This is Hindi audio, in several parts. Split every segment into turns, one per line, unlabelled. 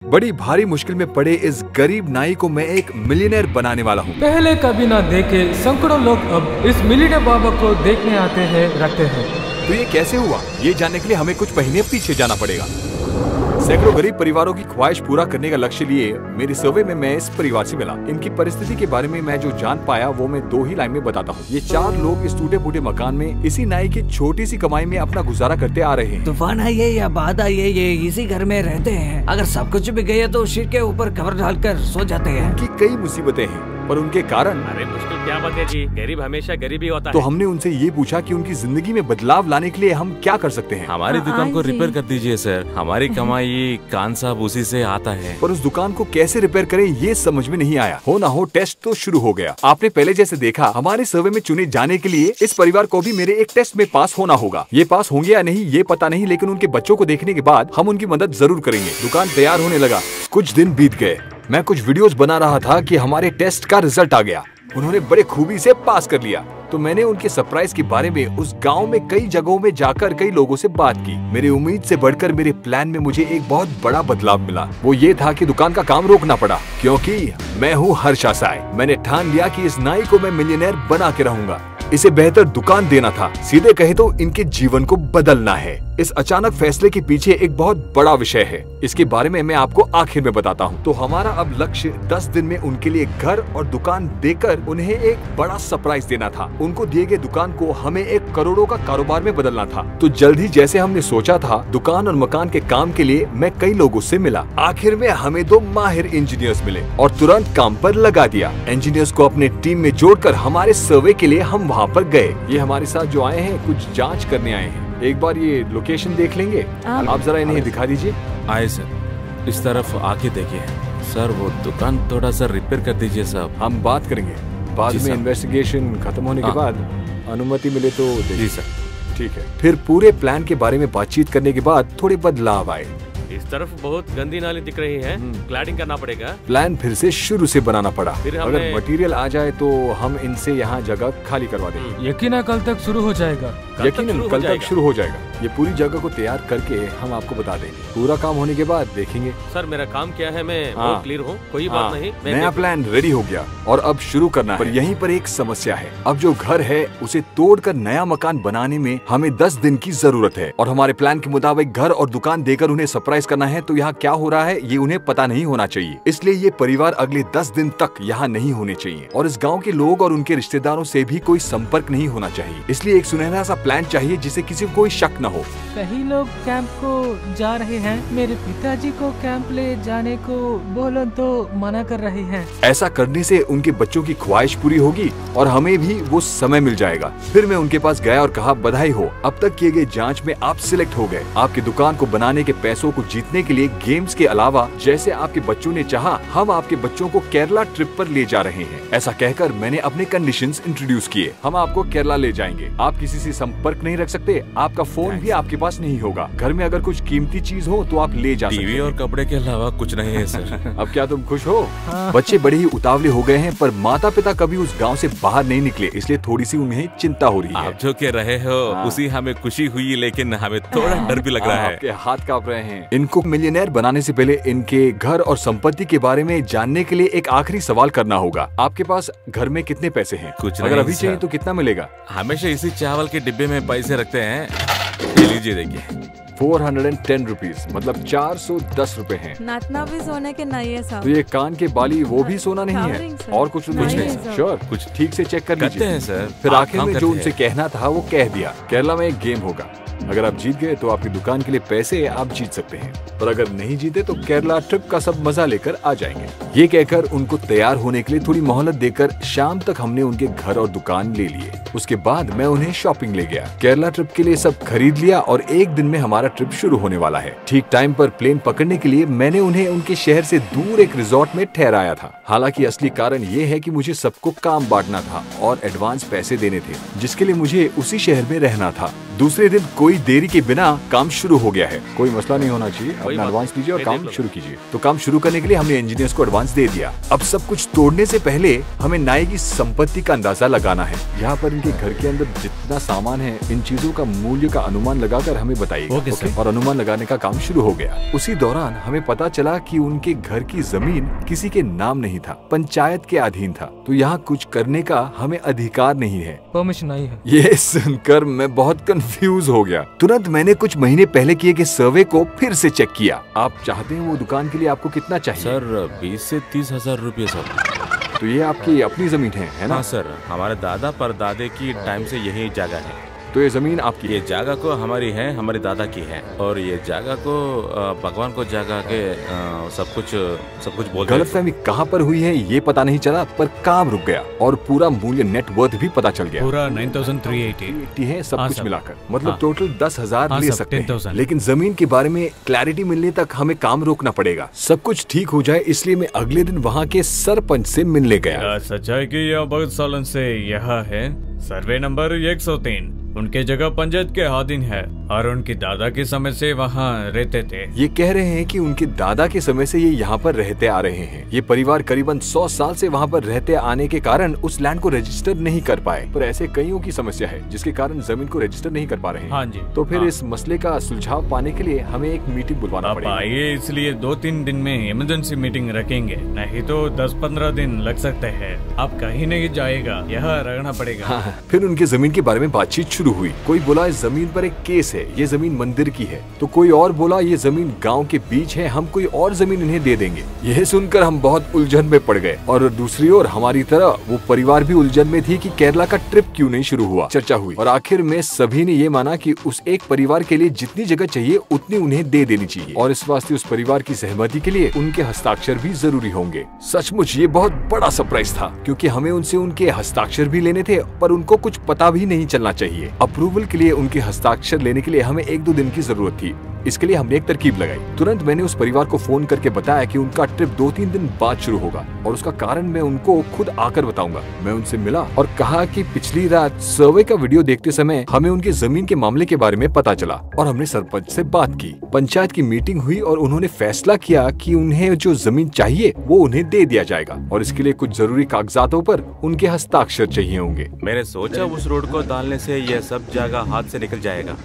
बड़ी भारी मुश्किल में पड़े इस गरीब नाई को मैं एक मिलियनेयर बनाने वाला हूँ।
पहले कभी ना देखे सैकड़ों लोग अब इस मिलियनेयर बाबा को देखने आते हैं रखते हैं।
तो ये कैसे हुआ, ये जानने के लिए हमें कुछ महीने पीछे जाना पड़ेगा। सैकड़ों गरीब परिवारों की ख्वाहिश पूरा करने का लक्ष्य लिए मेरे सर्वे में मैं इस परिवार से मिला। इनकी परिस्थिति के बारे में मैं जो जान पाया वो मैं 2 ही लाइन में बताता हूँ। ये 4 लोग इस टूटे फूटे मकान में इसी नाई की छोटी सी कमाई में अपना गुजारा करते आ रहे हैं।
तूफान आई है या बाढ़ आई है, ये इसी घर में रहते हैं। अगर सब कुछ भी गया तो सिर के ऊपर कवर डालकर सो जाते हैं।
उनकी कई मुसीबतें हैं पर उनके कारण।
अरे मुश्किल क्या बात है जी, गरीब हमेशा गरीब ही होता है।
तो हमने उनसे ये पूछा कि उनकी जिंदगी में बदलाव लाने के लिए हम क्या कर सकते हैं।
हमारी दुकान को रिपेयर कर दीजिए सर, हमारी कमाई कान साहब उसी से आता है।
पर उस दुकान को कैसे रिपेयर करें ये समझ में नहीं आया। हो ना हो टेस्ट तो शुरू हो गया। आपने पहले जैसे देखा, हमारे सर्वे में चुने जाने के लिए इस परिवार को भी मेरे एक टेस्ट में पास होना होगा। ये पास होंगे या नहीं ये पता नहीं, लेकिन उनके बच्चों को देखने के बाद हम उनकी मदद जरूर करेंगे। दुकान तैयार होने लगा। कुछ दिन बीत गए। मैं कुछ वीडियोस बना रहा था कि हमारे टेस्ट का रिजल्ट आ गया। उन्होंने बड़े खूबी से पास कर लिया। तो मैंने उनके सरप्राइज के बारे में उस गांव में कई जगहों में जाकर कई लोगों से बात की। मेरी उम्मीद से बढ़कर मेरे प्लान में मुझे एक बहुत बड़ा बदलाव मिला। वो ये था कि दुकान का काम रोकना पड़ा, क्योंकि मैं हूँ हर्षा साई। मैंने ठान लिया कि इस नाई को मैं मिलियनेयर बना के रहूंगा। इसे बेहतर दुकान देना था। सीधे कहे तो इनके जीवन को बदलना है। इस अचानक फैसले के पीछे एक बहुत बड़ा विषय है। इसके बारे में मैं आपको आखिर में बताता हूँ। तो हमारा अब लक्ष्य 10 दिन में उनके लिए घर और दुकान देकर उन्हें एक बड़ा सरप्राइज देना था। उनको दिए गए दुकान को हमें 1 करोड़ों का कारोबार में बदलना था। तो जल्द ही जैसे हमने सोचा था, दुकान और मकान के काम के लिए मैं कई लोगों से मिला। आखिर में हमें 2 माहिर इंजीनियर्स मिले और तुरंत काम पर लगा दिया। इंजीनियर्स को अपने टीम में जोड़कर हमारे सर्वे के लिए हम वहाँ पर गए। ये हमारे साथ जो आए हैं कुछ जांच करने आए हैं। एक बार ये लोकेशन देख लेंगे, आप जरा इन्हें दिखा दीजिए।
आए सर, इस तरफ आके देखिए सर, वो दुकान थोड़ा सा रिपेयर कर दीजिए साहब।
हम बात करेंगे बाद में, इन्वेस्टिगेशन खत्म होने के बाद अनुमति मिले तो।
जी सर,
ठीक है। फिर पूरे प्लान के बारे में बातचीत करने के बाद थोड़े बदलाव आए।
इस तरफ बहुत गंदी नाली दिख रही है, क्लैडिंग करना पड़ेगा।
प्लान फिर से शुरू से बनाना पड़ा।
फिर
अगर मटेरियल आ जाए तो हम इनसे यहाँ जगह खाली करवा देंगे।
यकीनन कल तक शुरू हो जाएगा।
यकीनन कल तक शुरू हो जाएगा। ये पूरी जगह को तैयार करके हम आपको बता देंगे। पूरा काम होने के बाद देखेंगे।
सर मेरा काम क्या है, मैं बहुत क्लियर हूँ, कोई बात नहीं।
नया प्लान रेडी हो गया और अब शुरू करना है। पर यहीं पर एक समस्या है। अब जो घर है उसे तोड़कर नया मकान बनाने में हमें 10 दिन की जरूरत है और हमारे प्लान के मुताबिक घर और दुकान देकर उन्हें सरप्राइज करना है। तो यहाँ क्या हो रहा है ये उन्हें पता नहीं होना चाहिए। इसलिए ये परिवार अगले 10 दिन तक यहाँ नहीं होने चाहिए और इस गाँव के लोग और उनके रिश्तेदारों से भी कोई संपर्क नहीं होना चाहिए। इसलिए एक सुनहरा सा प्लान चाहिए जिसे किसी को कोई शक न हो।
कई लोग कैंप को जा रहे हैं। मेरे पिताजी को कैंप ले जाने को बोलो तो मना कर रहे हैं।
ऐसा करने से उनके बच्चों की ख्वाहिश पूरी होगी और हमें भी वो समय मिल जाएगा। फिर मैं उनके पास गया और कहा, बधाई हो, अब तक किए गए जांच में आप सिलेक्ट हो गए। आपकी दुकान को बनाने के पैसों को जीतने के लिए गेम्स के अलावा जैसे आपके बच्चों ने चाहा, हम आपके बच्चों को केरला ट्रिप पर ले जा रहे हैं। ऐसा कहकर मैंने अपने कंडीशंस इंट्रोड्यूस किए। हम आपको केरला ले जाएंगे। आप किसी से संपर्क नहीं रख सकते, आपका फोन भी आपके पास नहीं होगा। घर में अगर कुछ कीमती चीज हो तो आप ले जा सकते हैं।
टीवी और कपड़े के अलावा कुछ नहीं है सर।
अब क्या तुम खुश हो? बच्चे बड़े ही उतावले हो गए हैं, पर माता पिता कभी उस गांव से बाहर नहीं निकले, इसलिए थोड़ी सी उन्हें चिंता हो रही है।
आप जो कह रहे हो उसी हमें खुशी हुई, लेकिन हमें थोड़ा डर भी लग रहा है।
आपके हाथ कांप रहे हैं। इनको मिलियनेयर बनाने से पहले इनके घर और संपत्ति के बारे में जानने के लिए एक आखिरी सवाल करना होगा। आपके पास घर में कितने पैसे हैं?
कुछ
अगर
नहीं
अभी चाहिए तो कितना मिलेगा?
हमेशा इसी चावल के डिब्बे में पैसे रखते हैं। ये लीजिए देखिए,
410 रुपीज, मतलब 410 रुपए हैं।
नातना भी सोने के नहीं है साहब।
तो ये कान के बाली वो भी सोना नहीं है और कुछ नहीं है? श्योर, कुछ ठीक से चेक कर लीजिए।
करते हैं सर।
फिर आखिर में जो उनसे कहना था वो कह दिया। केरला में एक गेम होगा। अगर आप जीत गए तो आपकी दुकान के लिए पैसे आप जीत सकते हैं, और अगर नहीं जीते तो केरला ट्रिप का सब मजा लेकर आ जाएंगे। ये कहकर उनको तैयार होने के लिए थोड़ी मोहलत देकर शाम तक हमने उनके घर और दुकान ले लिए। उसके बाद मैं उन्हें शॉपिंग ले गया। केरला ट्रिप के लिए सब खरीद लिया और एक दिन में हमारा ट्रिप शुरू होने वाला है। ठीक टाइम पर प्लेन पकड़ने के लिए मैंने उन्हें उनके शहर से दूर एक रिजॉर्ट में ठहराया था। हालांकि असली कारण ये है कि मुझे सबको काम बांटना था और एडवांस पैसे देने थे, जिसके लिए मुझे उसी शहर में रहना था। दूसरे दिन कोई देरी के बिना काम शुरू हो गया है। कोई मसला नहीं होना चाहिए, अपना
बात
एडवांस
नहीं,
लीजिए और
ये
काम
देख लो।
शुरू कीजिए। तो काम शुरू करने के लिए हमने इंजीनियर्स को एडवांस दे दिया। अब सब कुछ तोड़ने से पहले हमें नाई की संपत्ति का अंदाजा लगाना है। यहाँ पर इनके घर के अंदर जितना सामान है, इन चीजों का मूल्य का अनुमान लगाकर हमें बताइए। ओके? और अनुमान लगाने का काम शुरू हो गया। उसी दौरान हमें पता चला कि उनके घर की जमीन किसी के नाम नहीं था, पंचायत के अधीन था। तो यहाँ कुछ करने का हमें अधिकार नहीं है।
परमिशन नहीं है।
ये सुनकर मैं बहुत कंफ्यूज हो गया। तुरंत मैंने कुछ महीने पहले किए गए सर्वे को फिर से चेक किया। आप चाहते हैं वो दुकान के लिए आपको कितना चाहिए?
सर 20 से 30 हजार रुपये सर।
तो ये आपकी अपनी जमीन है ना?
हाँ सर, हमारे दादा परदादे की टाइम से यही जगह है।
तो ये जमीन आपकी
ये जगह को हमारी है, हमारे दादा की है। और ये जगह को भगवान को जगह के सब कुछ बोलते हैं।
गलतफहमी कहाँ पर हुई है ये पता नहीं चला, पर काम रुक गया और पूरा मूल्य नेटवर्थ भी पता चल गया।
पूरा 9380
है सब
हाँ
कुछ
सर।
मिलाकर, मतलब
हाँ।
टोटल 10,000
हाँ
ले
सर,
सकते हैं।
10,000।
लेकिन जमीन के बारे में क्लैरिटी मिलने तक हमें काम रोकना पड़ेगा। सब कुछ ठीक हो जाए, इसलिए मैं अगले दिन वहाँ के सरपंच से मिलने गया।
सच है कि यह बहुत सालों से यहाँ है। सर्वे नंबर 103 उनके जगह पंचायत के अधीन है और उनके दादा के समय से वहाँ रहते थे।
ये कह रहे हैं कि उनके दादा के समय से ये यहाँ पर रहते आ रहे हैं। ये परिवार करीबन 100 साल से वहाँ पर रहते आने के कारण उस लैंड को रजिस्टर नहीं कर पाए। पर ऐसे कईयों की समस्या है जिसके कारण जमीन को रजिस्टर नहीं कर पा रहे हैं।
हाँ जी।
तो फिर
हाँ।
इस मसले का सुलझाव पाने के लिए हमें एक मीटिंग बुलवाना
आप
पड़ेगा।
आइए, इसलिए 2-3 दिन में इमरजेंसी मीटिंग रखेंगे, नहीं तो 10-15 दिन लग सकते हैं। आप कहीं नहीं जाएगा, यहाँ रहना पड़ेगा।
हाँ, फिर उनकी जमीन के बारे में बातचीत शुरू हुई। कोई बोला इस जमीन पर एक केस है, ये जमीन मंदिर की है। तो कोई और बोला ये जमीन गांव के बीच है, हम कोई और जमीन इन्हें दे देंगे। यह सुनकर हम बहुत उलझन में पड़ गए। और दूसरी ओर हमारी तरह वो परिवार भी उलझन में थी कि केरला का ट्रिप क्यों नहीं शुरू हुआ। चर्चा हुई और आखिर में सभी ने ये माना कि उस एक परिवार के लिए जितनी जगह चाहिए उतनी उन्हें दे देनी चाहिए और इस वास्ते उस परिवार की सहमति के लिए उनके हस्ताक्षर भी जरूरी होंगे। सचमुच ये बहुत बड़ा सरप्राइज था, क्योंकि हमें उनसे उनके हस्ताक्षर भी लेने थे, पर उनको कुछ पता भी नहीं चलना चाहिए। अप्रूवल के लिए उनके हस्ताक्षर लेने के लिए हमें 1-2 दिन की जरूरत थी। इसके लिए हमने एक तरकीब लगाई। तुरंत मैंने उस परिवार को फोन करके बताया कि उनका ट्रिप 2-3 दिन बाद शुरू होगा और उसका कारण मैं उनको खुद आकर बताऊंगा। मैं उनसे मिला और कहा कि पिछली रात सर्वे का वीडियो देखते समय हमें उनकी जमीन के मामले के बारे में पता चला और हमने सरपंच से बात की। पंचायत की मीटिंग हुई और उन्होंने फैसला किया कि उन्हें जो जमीन चाहिए वो उन्हें दे दिया जाएगा और इसके लिए कुछ जरूरी कागजातों पर उनके हस्ताक्षर चाहिए होंगे।
मैंने सोचा उस रोड को डालने से यह सब जगह हाथ से निकल जाएगा।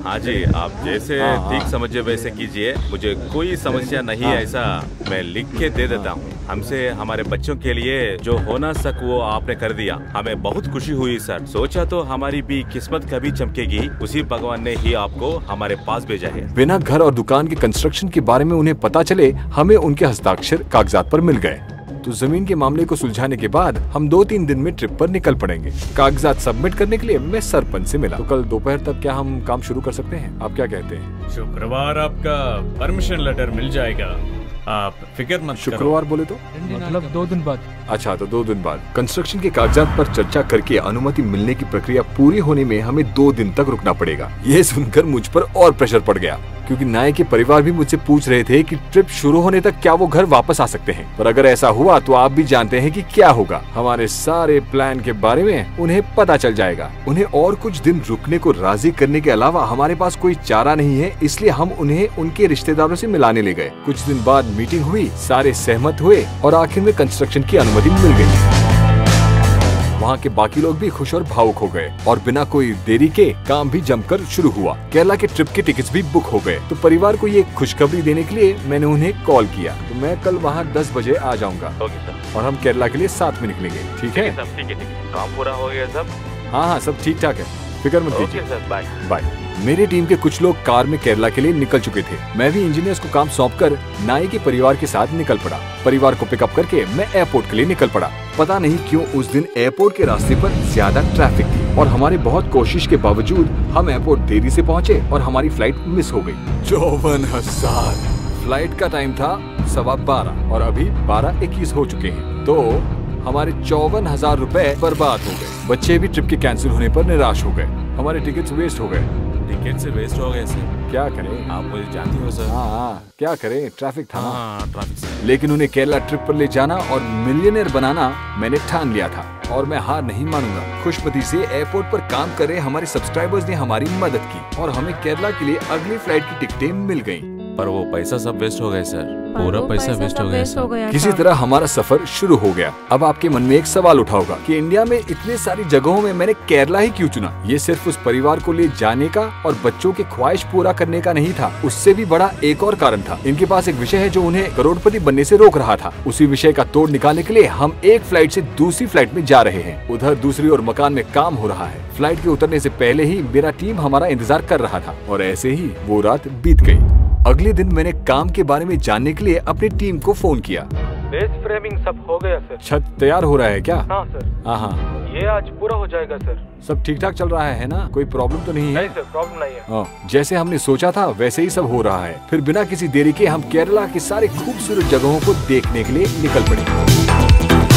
हाँ जी, आप जैसे ठीक समझिए वैसे कीजिए, मुझे कोई समस्या नहीं है। ऐसा मैं लिख के दे देता हूँ। हमसे हमारे बच्चों के लिए जो होना सक वो आपने कर दिया, हमें बहुत खुशी हुई सर। सोचा तो हमारी भी किस्मत कभी चमकेगी, उसी भगवान ने ही आपको हमारे पास भेजा है।
बिना घर और दुकान के कंस्ट्रक्शन के बारे में उन्हें पता चले हमें उनके हस्ताक्षर कागजात पर मिल गए। तो जमीन के मामले को सुलझाने के बाद हम 2-3 दिन में ट्रिप पर निकल पड़ेंगे। कागजात सबमिट करने के लिए मैं सरपंच से मिला। तो कल दोपहर तक क्या हम काम शुरू कर सकते हैं? आप क्या कहते हैं?
शुक्रवार आपका परमिशन लेटर मिल जाएगा, आप फिक्र मत करो।
शुक्रवार बोले तो
मतलब 2 दिन बाद।
अच्छा, तो 2 दिन बाद। कंस्ट्रक्शन के कागजात पर चर्चा करके अनुमति मिलने की प्रक्रिया पूरी होने में हमें 2 दिन तक रुकना पड़ेगा। ये सुनकर मुझ पर और प्रेशर पड़ गया, क्योंकि नाय के परिवार भी मुझसे पूछ रहे थे कि ट्रिप शुरू होने तक क्या वो घर वापस आ सकते हैं। पर अगर ऐसा हुआ तो आप भी जानते हैं कि क्या होगा। हमारे सारे प्लान के बारे में उन्हें पता चल जाएगा। उन्हें और कुछ दिन रुकने को राजी करने के अलावा हमारे पास कोई चारा नहीं है, इसलिए हम उन्हें उनके रिश्तेदारों से मिलाने ले गए। कुछ दिन बाद मीटिंग हुई, सारे सहमत हुए और आखिर में कंस्ट्रक्शन की अनुमति मिल गई। वहाँ के बाकी लोग भी खुश और भावुक हो गए और बिना कोई देरी के काम भी जमकर शुरू हुआ। केरला के ट्रिप के टिकट्स भी बुक हो गए। तो परिवार को ये खुशखबरी देने के लिए मैंने उन्हें कॉल किया। तो मैं कल वहाँ 10 बजे आ जाऊंगा और हम केरला के लिए साथ में निकलेंगे। ठीक है?
ठीक है, काम पूरा हो गया सब?
हाँ, सब ठीक ठाक है, फिक्र मत कीजिए।
Sir, bye
bye. मेरी टीम के कुछ लोग कार में केरला के लिए निकल चुके थे। मैं भी इंजीनियर्स को काम सौंपकर नाई के परिवार के साथ निकल पड़ा। परिवार को पिकअप करके मैं एयरपोर्ट के लिए निकल पड़ा। पता नहीं क्यों उस दिन एयरपोर्ट के रास्ते पर ज्यादा ट्रैफिक थी और हमारे बहुत कोशिश के बावजूद हम एयरपोर्ट देरी से पहुंचे और हमारी फ्लाइट मिस हो गई। 54,000। फ्लाइट का टाइम था 12:15 और अभी 12:21 हो चुके हैं। तो हमारे 54,000 रुपए बर्बाद हो गए। बच्चे भी ट्रिप के कैंसिल होने पर निराश हो गए। हमारे टिकट्स वेस्ट हो गए।
टिकट से वेस्ट हो गए सर।
क्या करें?
आप मुझे जानते हो सर।
हाँ, क्या करें, ट्रैफिक था ना।
हाँ, ट्रैफिक से।
लेकिन उन्हें केरला ट्रिप पर ले जाना और मिलियनेयर बनाना मैंने ठान लिया था और मैं हार नहीं मानूंगा। खुशमती से एयरपोर्ट पर काम कर रहे हमारे सब्सक्राइबर्स ने हमारी मदद की और हमें केरला के लिए अगली फ्लाइट की टिकटें मिल गयी।
पर वो पैसा सब वेस्ट हो गए सर, पूरा
वो
पैसा वेस्ट हो गया सर।
किसी तरह हमारा सफर शुरू हो गया। अब आपके मन में एक सवाल उठा होगा कि इंडिया में इतने सारी जगहों में मैंने केरला ही क्यों चुना? ये सिर्फ उस परिवार को ले जाने का और बच्चों की ख्वाहिश पूरा करने का नहीं था, उससे भी बड़ा एक और कारण था। इनके पास एक विषय है जो उन्हें करोड़पति बनने से रोक रहा था। उसी विषय का तोड़ निकालने के लिए हम एक फ्लाइट से दूसरी फ्लाइट में जा रहे हैं। उधर दूसरी ओर मकान में काम हो रहा है। फ्लाइट के उतरने से पहले ही मेरा टीम हमारा इंतजार कर रहा था और ऐसे ही वो रात बीत गई। अगले दिन मैंने काम के बारे में जानने के लिए अपनी टीम को फोन किया।
बेस फ्रेमिंग सब हो गया सर।
छत तैयार हो रहा है क्या?
हाँ सर।
हाँ,
ये आज पूरा हो जाएगा सर।
सब ठीक ठाक चल रहा है ना? कोई प्रॉब्लम तो नहीं है?
नहीं सर, प्रॉब्लम नहीं है।
हाँ, जैसे हमने सोचा था वैसे ही सब हो रहा है। फिर बिना किसी देरी के हम केरला की सारी खूबसूरत जगहों को देखने के लिए निकल पड़े।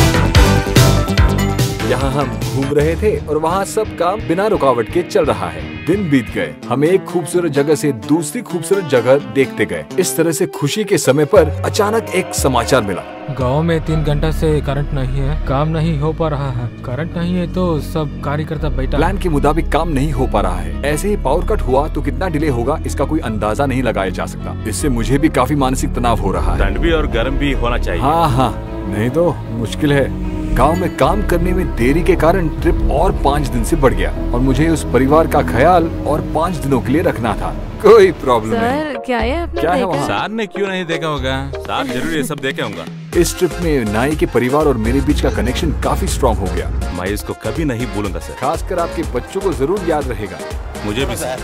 यहाँ हम घूम रहे थे और वहाँ सब काम बिना रुकावट के चल रहा है। दिन बीत गए, हम एक खूबसूरत जगह से दूसरी खूबसूरत जगह देखते गए। इस तरह से खुशी के समय पर अचानक एक समाचार मिला।
गांव में 3 घंटा से करंट नहीं है, काम नहीं हो पा रहा है। करंट नहीं है तो सब कार्यकर्ता बैठा।
प्लान के मुताबिक काम नहीं हो पा रहा है। ऐसे ही पावर कट हुआ तो कितना डिले होगा इसका कोई अंदाजा नहीं लगाया जा सकता। इससे मुझे भी काफी मानसिक तनाव हो रहा है।
ठंड भी और गर्म भी होना चाहिए।
हाँ, नहीं तो मुश्किल है। गांव में काम करने में देरी के कारण ट्रिप और 5 दिन से बढ़ गया और मुझे उस परिवार का ख्याल और 5 दिनों के लिए रखना था। कोई प्रॉब्लम नहीं।
सर क्या है आपने
क्या है
देखा?
वहाँ?
सर ने क्यों नहीं देखा होगा? सर जरूर ये सब देखे होगा।
इस ट्रिप में नाई के परिवार और मेरे बीच का कनेक्शन काफी स्ट्रॉन्ग हो गया।
मैं इसको कभी नहीं भूलूंगा सर।
खासकर आपके बच्चों को जरूर याद रहेगा।
मुझे भी सर।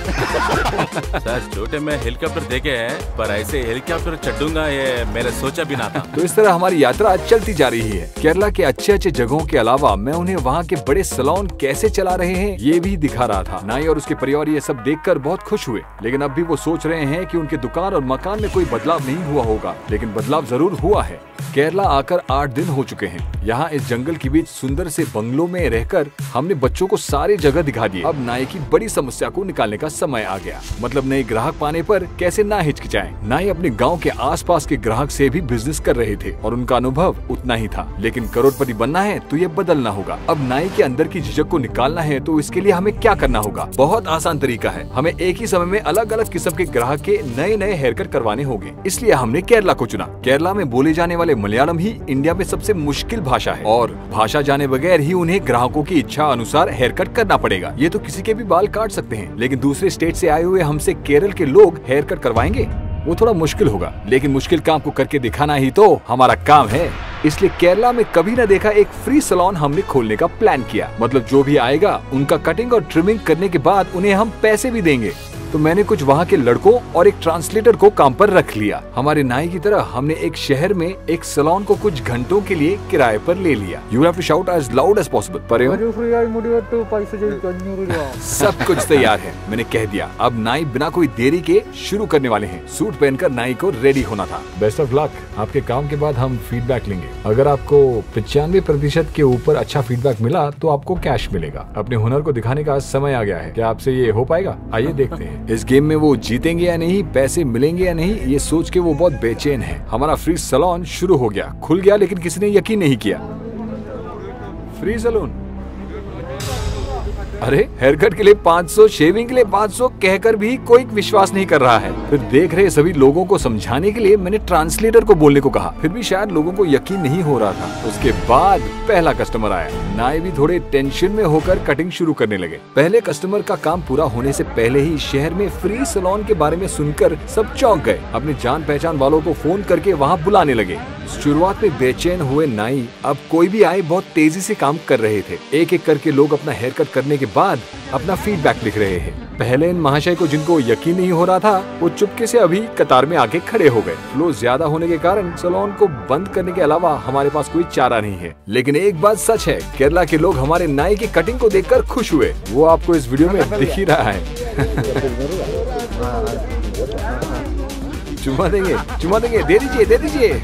सर छोटे में हेलीकॉप्टर देखे हैं, पर ऐसे हेलीकॉप्टर चढ़ूंगा ये मैंने सोचा भी ना था।
तो इस तरह हमारी यात्रा चलती जा रही है। केरला के अच्छे अच्छे जगहों के अलावा मैं उन्हें वहाँ के बड़े सैलून कैसे चला रहे हैं ये भी दिखा रहा था। नाई और उसके परिवार ये सब देखकर बहुत खुश हुए, लेकिन अब भी वो सोच रहे हैं कि उनके दुकान और मकान में कोई बदलाव नहीं हुआ होगा, लेकिन बदलाव जरूर हुआ है। केरला आकर 8 दिन हो चुके हैं। यहाँ इस जंगल के बीच सुंदर से बंगलों में रहकर हमने बच्चों को सारी जगह दिखा दी। अब नाई की बड़ी समस्या को निकालने का समय आ गया। मतलब नए ग्राहक पाने पर कैसे ना हिचकिचाएं। नाई अपने गांव के आसपास के ग्राहक से भी बिजनेस कर रहे थे और उनका अनुभव उतना ही था, लेकिन करोड़पति बनना है तो ये बदलना होगा। अब नाई के अंदर की झिझक को निकालना है तो इसके लिए हमें क्या करना होगा? बहुत आसान तरीका है। हमें एक ही समय में अलग अलग किस्म के ग्राहक के नए नए हेयर कट करवाने होंगे। इसलिए हमने केरला को चुना। केरला में बोले जाने वाले मलयालम ही इंडिया में सबसे मुश्किल भाषा है और भाषा जाने बगैर ही उन्हें ग्राहकों की इच्छा अनुसार हेयर कट करना पड़ेगा। ये तो किसी के भी बाल काट सकते हैं, लेकिन दूसरे स्टेट से आए हुए हमसे केरल के लोग हेयर कट करवाएंगे वो थोड़ा मुश्किल होगा। लेकिन मुश्किल काम को करके दिखाना ही तो हमारा काम है। इसलिए केरला में कभी न देखा एक फ्री सैलून हमने खोलने का प्लान किया। मतलब जो भी आएगा उनका कटिंग और ट्रिमिंग करने के बाद उन्हें हम पैसे भी देंगे। तो मैंने कुछ वहाँ के लड़कों और एक ट्रांसलेटर को काम पर रख लिया। हमारे नाई की तरह हमने एक शहर में एक सैलून को कुछ घंटों के लिए किराए पर ले लिया। You have to shout as loud as possible. पर सब कुछ तैयार है, मैंने कह दिया। अब नाई बिना कोई देरी के शुरू करने वाले हैं। सूट पहनकर नाई को रेडी होना था। Best of luck. आपके काम के बाद हम फीडबैक लेंगे। अगर आपको 95% के ऊपर अच्छा फीडबैक मिला तो आपको कैश मिलेगा। अपने हुनर को दिखाने का समय आ गया है। क्या आपसे ये हो पाएगा? आइए देखते हैं। इस गेम में वो जीतेंगे या नहीं, पैसे मिलेंगे या नहीं, ये सोच के वो बहुत बेचैन है। हमारा फ्री सैलून शुरू हो गया, खुल गया, लेकिन किसी ने यकीन नहीं किया। फ्री सैलून, अरे हेयर कट के लिए 500, शेविंग के लिए 500 कहकर भी कोई विश्वास नहीं कर रहा है। फिर देख रहे सभी लोगों को समझाने के लिए मैंने ट्रांसलेटर को बोलने को कहा, फिर भी शायद लोगों को यकीन नहीं हो रहा था। उसके बाद पहला कस्टमर आया। नाई भी थोड़े टेंशन में होकर कटिंग शुरू करने लगे। पहले कस्टमर का काम पूरा होने से पहले ही शहर में फ्री सैलून के बारे में सुनकर सब चौंक गए। अपने जान पहचान वालों को फोन करके वहाँ बुलाने लगे। शुरुआत में बेचैन हुए नाई अब कोई भी आए बहुत तेजी से काम कर रहे थे। एक एक करके लोग अपना हेयर कट करने के बाद अपना फीडबैक लिख रहे हैं। पहले इन महाशय को जिनको यकीन नहीं हो रहा था वो चुपके से अभी कतार में आके खड़े हो गए। फ्लो ज्यादा होने के कारण सैलून को बंद करने के अलावा हमारे पास कोई चारा नहीं है। लेकिन एक बात सच है, केरला के लोग हमारे नाई की कटिंग को देखकर खुश हुए। वो आपको इस वीडियो में दिख ही रहा है। चुमा देंगे, चुमा देंगे, दे दीजिए, दे दीजिए।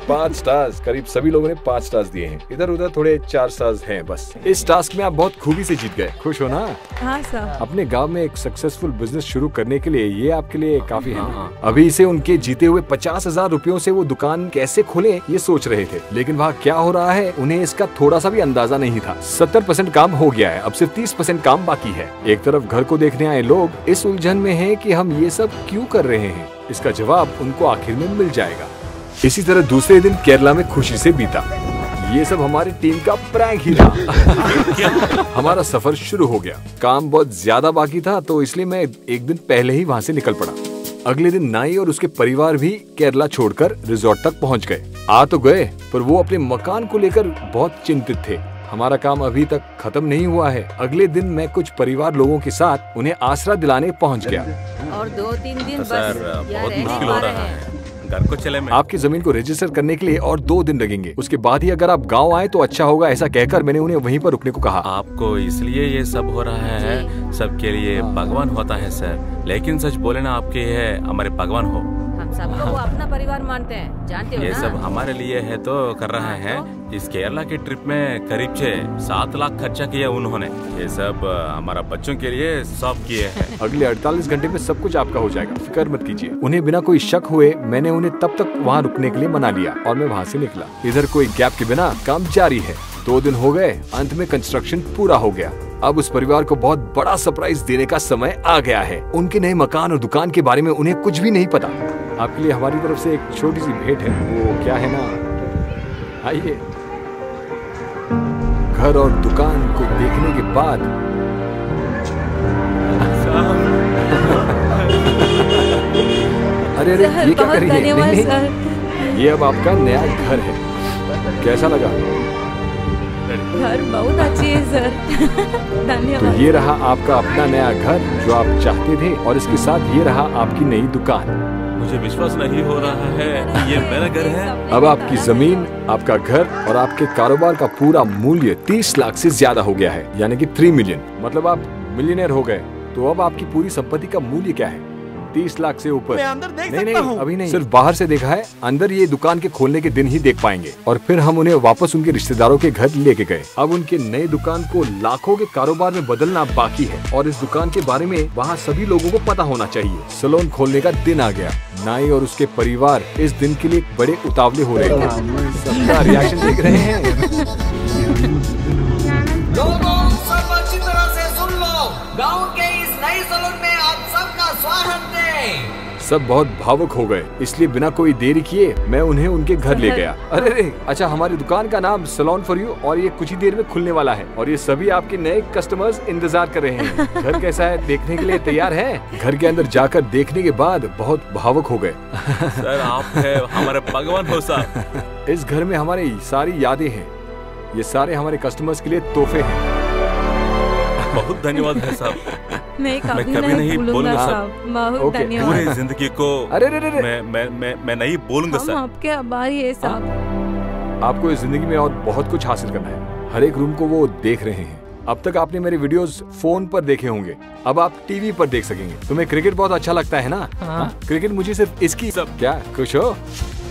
5 स्टार्स, करीब सभी लोगों ने 5 स्टार्स दिए हैं। इधर उधर थोड़े 4 स्टार्स हैं बस। इस टास्क में आप बहुत खूबी से जीत गए, खुश हो ना?
हाँ सर।
अपने गांव में एक सक्सेसफुल बिजनेस शुरू करने के लिए ये आपके लिए काफी है ना? अभी से उनके जीते हुए 50,000 रुपयों से वो दुकान कैसे खोले ये सोच रहे थे, लेकिन वहाँ क्या हो रहा है उन्हें इसका थोड़ा सा भी अंदाजा नहीं था। 70% काम हो गया है, अब सिर्फ 30% काम बाकी है। एक तरफ घर को देखने आए लोग इस उलझन में हैं कि हम ये सब क्यों कर रहे हैं। इसका जवाब उनको आखिर में मिल जाएगा। इसी तरह दूसरे दिन केरला में खुशी से बीता। ये सब हमारी टीम का प्रैंक ही था। हमारा सफर शुरू हो गया। काम बहुत ज्यादा बाकी था तो इसलिए मैं एक दिन पहले ही वहाँ से निकल पड़ा। अगले दिन नाई और उसके परिवार भी केरला छोड़कर रिजॉर्ट तक पहुँच गए। आ तो गए पर वो अपने मकान को लेकर बहुत चिंतित थे। हमारा काम अभी तक खत्म नहीं हुआ है। अगले दिन मैं कुछ परिवार लोगों के साथ उन्हें आसरा दिलाने पहुँच गया।
और 2-3 दिन
सर बहुत मुश्किल हो रहा है, घर को चले।
आपकी जमीन को रजिस्टर करने के लिए और 2 दिन लगेंगे। उसके बाद ही अगर आप गांव आए तो अच्छा होगा। ऐसा कहकर मैंने उन्हें वहीं पर रुकने को कहा।
आपको इसलिए ये सब हो रहा है, सबके लिए भगवान होता है सर, लेकिन सच बोले ना आपके ये हमारे भगवान हो।
हम सबको वो अपना परिवार मानते हैं, जानते हो
ये
ना?
सब हमारे लिए है तो कर रहा है। इस केरला की ट्रिप में करीब 6-7 लाख खर्चा किया उन्होंने। ये सब हमारा बच्चों के लिए सब किए हैं।
अगले 48 घंटे में सब कुछ आपका हो जाएगा, फिक्र मत कीजिए। उन्हें बिना कोई शक हुए मैंने उन्हें तब तक वहाँ रुकने के लिए मना लिया और मैं वहाँ से निकला। इधर कोई गैप के बिना काम जारी है। 2 दिन हो गए, अंत में कंस्ट्रक्शन पूरा हो गया। अब उस परिवार को बहुत बड़ा सरप्राइज देने का समय आ गया है। उनके नए मकान और दुकान के बारे में उन्हें कुछ भी नहीं पता। आपके लिए हमारी तरफ से एक छोटी सी भेंट है। वो क्या है ना, आइए। घर और दुकान को देखने के बाद अरे अरे ये क्या कर रही है?
धन्यवाद
नहीं,
सर।
नहीं, ये अब आपका नया घर है। कैसा लगा?
घर बहुत अच्छी है सर।
तो
धन्यवाद।
ये रहा आपका अपना नया घर जो आप चाहते थे और इसके साथ ये रहा आपकी नई दुकान।
मुझे विश्वास नहीं हो रहा है, ये मेरा घर है।
अब आपकी जमीन, आपका घर और आपके कारोबार का पूरा मूल्य 30 लाख से ज्यादा हो गया है, यानी कि 3 मिलियन। मतलब आप मिलियनेयर हो गए। तो अब आपकी पूरी संपत्ति का मूल्य क्या है? 30 लाख से ऊपर।
मैं अंदर देख
नहीं
सकता
नहीं
हूँ।
अभी नहीं, सिर्फ बाहर से देखा है। अंदर ये दुकान के खोलने के दिन ही देख पाएंगे। और फिर हम उन्हें वापस उनके रिश्तेदारों के घर लेके गए। अब उनके नए दुकान को लाखों के कारोबार में बदलना बाकी है और इस दुकान के बारे में वहाँ सभी लोगों को पता होना चाहिए। सैलून खोलने का दिन आ गया। नाई और उसके परिवार इस दिन के लिए बड़े उतावले हो रहे थे। सबका रिएक्शन देख रहे हैं।
लोगों सब अच्छी तरह से सुन लो, गांव के इस नए सैलून में आप सबका स्वागत है।
सब बहुत भावुक हो गए, इसलिए बिना कोई देरी किए मैं उन्हें उनके घर ले गया। अरे रे, अच्छा हमारी दुकान का नाम सैलून फॉर यू और ये कुछ ही देर में खुलने वाला है और ये सभी आपके नए कस्टमर्स इंतजार कर रहे हैं। घर कैसा है देखने के लिए तैयार है? घर के अंदर जाकर देखने के बाद बहुत भावुक हो गए।
सर आप है हमारे भगवान हो साहब।
इस घर में हमारी सारी यादें हैं। ये सारे हमारे कस्टमर्स के लिए तोहफे हैं।
बहुत धन्यवाद है साहब।
मैं कभी
कभी नहीं
भूलूंगा
बोलूंगा
साहब। बहुत
ओके,
धन्यवाद।
पूरी जिंदगी को
अरे रे रे रे।
मैं नहीं बोलूंगा
हम
सर।
आपके आभारी है साहब।
आपको इस जिंदगी में और बहुत कुछ हासिल करना है। हर एक रूम को वो देख रहे हैं। अब तक आपने मेरे वीडियोस फोन पर देखे होंगे, अब आप टीवी पर देख सकेंगे। तुम्हें क्रिकेट बहुत अच्छा लगता है ना?
हाँ।
क्रिकेट मुझे सिर्फ इसकी सब क्या खुश हो?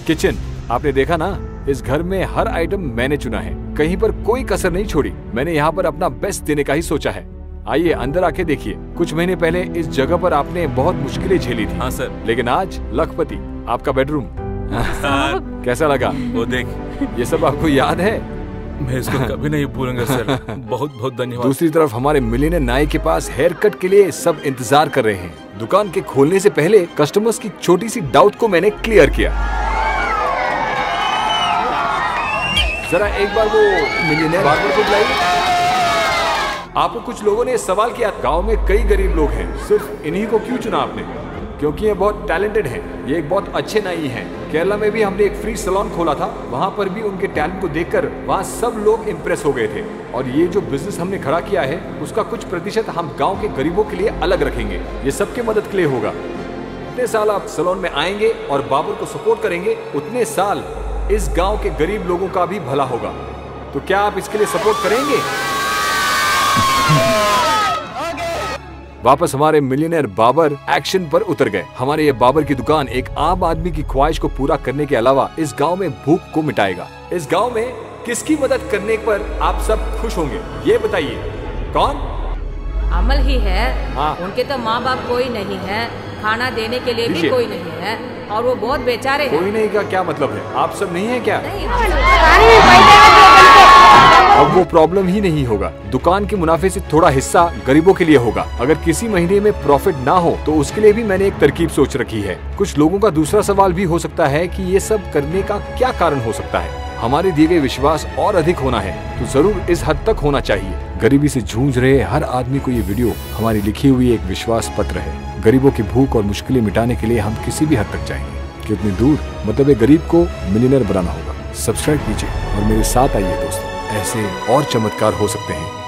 किचन आपने देखा ना, इस घर में हर आइटम मैंने चुना है, कहीं पर कोई कसर नहीं छोड़ी। मैंने यहाँ पर अपना बेस्ट देने का ही सोचा है। आइए अंदर आके देखिए। कुछ महीने पहले इस जगह पर आपने बहुत मुश्किलें झेली थी।
हाँ सर।
लेकिन आज लखपति आपका बेडरूम कैसा लगा?
वो देख,
ये सब आपको याद है?
मैं इसको कभी नहीं भूलूंगा सर। बहुत बहुत धन्यवाद।
दूसरी तरफ हमारे मिलियनेयर नाई के पास हेयर कट के लिए सब इंतजार कर रहे हैं। दुकान के खोलने से पहले कस्टमर्स की छोटी सी डाउट को मैंने क्लियर किया। जरा एक बार वो मिलियनेयर बार्बर को बुलाइए। आपको कुछ लोगों ने सवाल किया, गांव में कई गरीब लोग हैं, सिर्फ इन्हीं को क्यों चुना आपने? क्योंकि ये बहुत टैलेंटेड हैं, ये एक बहुत अच्छे नाई हैं। केरला में भी हमने एक फ्री सैलून खोला था, वहाँ पर भी उनके टैलेंट को देखकर वहाँ सब लोग इम्प्रेस हो गए थे। और ये जो बिजनेस हमने खड़ा किया है उसका कुछ प्रतिशत हम गाँव के गरीबों के लिए अलग रखेंगे। ये सबके मदद के लिए होगा। जितने साल आप सैलून में आएंगे और बाबर को सपोर्ट करेंगे, उतने साल इस गाँव के गरीब लोगों का भी भला होगा। तो क्या आप इसके लिए सपोर्ट करेंगे? वापस हमारे मिलियनेयर बाबर एक्शन पर उतर गए। हमारे ये बाबर की दुकान एक आम आदमी की ख्वाहिश को पूरा करने के अलावा इस गांव में भूख को मिटाएगा। इस गांव में किसकी मदद करने पर आप सब खुश होंगे, ये बताइए। कौन?
अमल ही है।
हाँ।
उनके तो माँ बाप कोई नहीं है, खाना देने के लिए भी कोई नहीं है और वो बहुत बेचारे हैं।
कोई नहीं का क्या मतलब है? आप सब नहीं है क्या?
नहीं,
अब वो प्रॉब्लम ही नहीं होगा। दुकान के मुनाफे से थोड़ा हिस्सा गरीबों के लिए होगा। अगर किसी महीने में प्रॉफिट ना हो तो उसके लिए भी मैंने एक तरकीब सोच रखी है। कुछ लोगों का दूसरा सवाल भी हो सकता है कि ये सब करने का क्या कारण हो सकता है। हमारे दिए गए विश्वास और अधिक होना है तो जरूर इस हद तक होना चाहिए। गरीबी से जूझ रहे हर आदमी को ये वीडियो हमारी लिखी हुई एक विश्वास पत्र है। गरीबों की भूख और मुश्किलें मिटाने के लिए हम किसी भी हद तक जाएंगे। कितनी दूर, मतलब एक गरीब को मिलियनर बनाना होगा। सब्सक्राइब कीजिए और मेरे साथ आइए दोस्तों, ऐसे और चमत्कार हो सकते हैं।